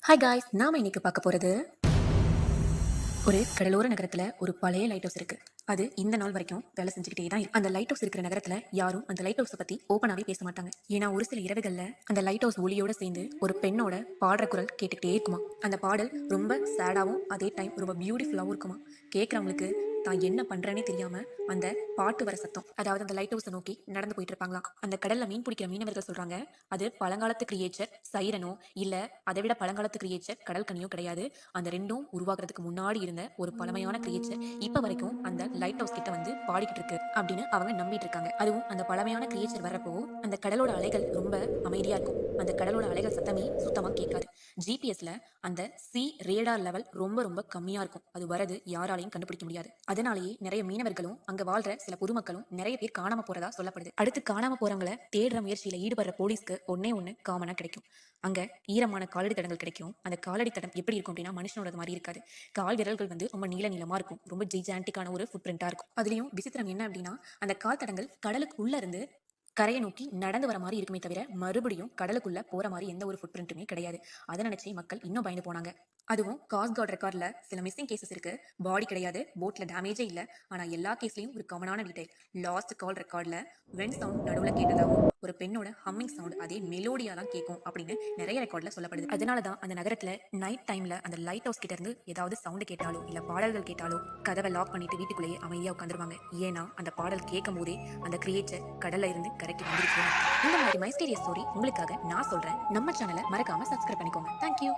Hi guys, நாம இன்னைக்கு பார்க்க போறது ஒரு கடலோர நகரத்துல ஒரு பழைய லைட் ஹவுஸ் இருக்கு. அது இந்த நாள் வரைக்கும் வேலை செஞ்சுக்கிட்டே தான் இருக்கு. அந்த லைட் ஹவுஸ் இருக்கிற நகரத்துல யாரும் அந்த லைட் ஹவுஸை பத்தி ஓப்பனாவே பேச மாட்டாங்க. ஏன்னா ஒரு சில இரவுகள்ல அந்த லைட் ஹவுஸ் ஒளியோட சேர்ந்து ஒரு பெண்ணோட பாடுற குரல் கேட்டுக்கிட்டே இருக்குமா. அந்த பாடல் ரொம்ப சேடாவும் அதே டைம் ரொம்ப பியூட்டிஃபுல்லாவும் இருக்குமா. கேட்கறவங்களுக்கு தான் என்ன பண்றேனே தெரியாம அந்த பாட்டு வர சத்தம், அதாவது அந்த லைட் ஹவுஸை நோக்கி நடந்து போயிட்டு இருப்பாங்களாம். அந்த கடல்ல மீன் பிடிக்கிற மீனவர்கள் சொல்றாங்க, அது பழங்காலத்து கிரியேச்சர் சைரனோ இல்ல அதை விட பழங்காலத்து கிரியேச்சர் கடல் கனியோ கிடையாது. அந்த ரெண்டும் உருவாக்குறதுக்கு முன்னாடி இருந்த ஒரு பழமையான கிரியேச்சர் இப்ப வரைக்கும் அந்த லைட் ஹவுஸ் கிட்ட வந்து பாடிக்கிட்டு இருக்கு அப்படின்னு அவங்க நம்பிட்டு இருக்காங்க. அதுவும் அந்த பழமையான கிரியேச்சர் வர்றப்போ அந்த கடலோட அலைகள் ரொம்ப அமைதியா இருக்கும். அந்த கடலோட அலைகள் சத்தமே சுத்தமா கேட்காது. ஜிபிஎஸ்ல அந்த சி ரேடார் லெவல் ரொம்ப ரொம்ப கம்மியா இருக்கும். அது வரது யாராலையும் கண்டுபிடிக்க முடியாது. அதனாலேயே நிறைய மீனவர்களும் அங்க வாழ்ற சில பொதுமக்களும் நிறைய பேர் காணாம போறதா சொல்லப்படுது. அடுத்து காணாம போறவங்களை தேடுற முயற்சியில ஈடுபடுற போலீஸ்க்கு ஒண்ணு காமனா கிடைக்கும். அங்க ஈரமான காலடி தடங்கள் கிடைக்கும். அந்த காலடி தடம் எப்படி இருக்கும் அப்படின்னா மனுஷனோட மாதிரி இருக்காது. கால் விரல்கள் வந்து ரொம்ப நீளமா இருக்கும். ரொம்ப ஜிஜாண்டிக்கான ஒரு ஃபுட் பிரிண்டா இருக்கும். அதுலயும் விசித்திரம் என்ன அப்படின்னா, அந்த கால் தடங்கள் கடலுக்கு உள்ள இருந்து கரையை நோக்கி நடந்து வர மாதிரி இருக்குமே தவிர மறுபடியும் கடலுக்குள்ள போற மாதிரி எந்த ஒரு ஃபுட் பிரிண்ட்டுமே கிடையாது. அதை நினைச்சு மக்கள் இன்னும் பயந்து போனாங்க. அதுவும் காஸ்ட் கார்டு ரெக்கார்ட்ல சில மிஸ்ஸிங் கேசஸ் இருக்கு. பாடி கிடையாது, போட்ல டேமேஜே இல்ல. ஆனா எல்லா கேஸ்லயும் ஒரு காமனான டீடைல், லாஸ்ட் கால் ரெக்கார்ட்ல வென் சவுண்ட் நடுவுல கேட்டதாகவும் ஒரு பெண்ணோட ஹம்மிங் சவுண்ட் அதே மெலோடியா தான் கேட்கும் அப்படின்னு நிறைய ரெக்கார்ட்ல சொல்லப்படுது. அதனாலதான் அந்த நகரத்துல நைட் டைம்ல அந்த லைட் ஹவுஸ் கிட்ட இருந்து ஏதாவது சவுண்ட் கேட்டாலோ இல்ல பாடல்கள் கேட்டாலோ கதவை லாக் பண்ணிட்டு வீட்டுக்குள்ளேயே அமைதியா உட்காந்துருவாங்க. ஏன்னா அந்த பாடல் கேட்கும் போதே அந்த கிரியேச்சர் கடல்ல இருந்து கரைக்கு வந்துருச்சு. இந்த மாதிரி மைஸ்டீரியஸ் ஸ்டோரி உங்களுக்காக நான் சொல்றேன். நம்ம சேனலை மறக்காம சப்ஸ்கிரைப் பண்ணிக்கோங்க. தேங்க்யூ.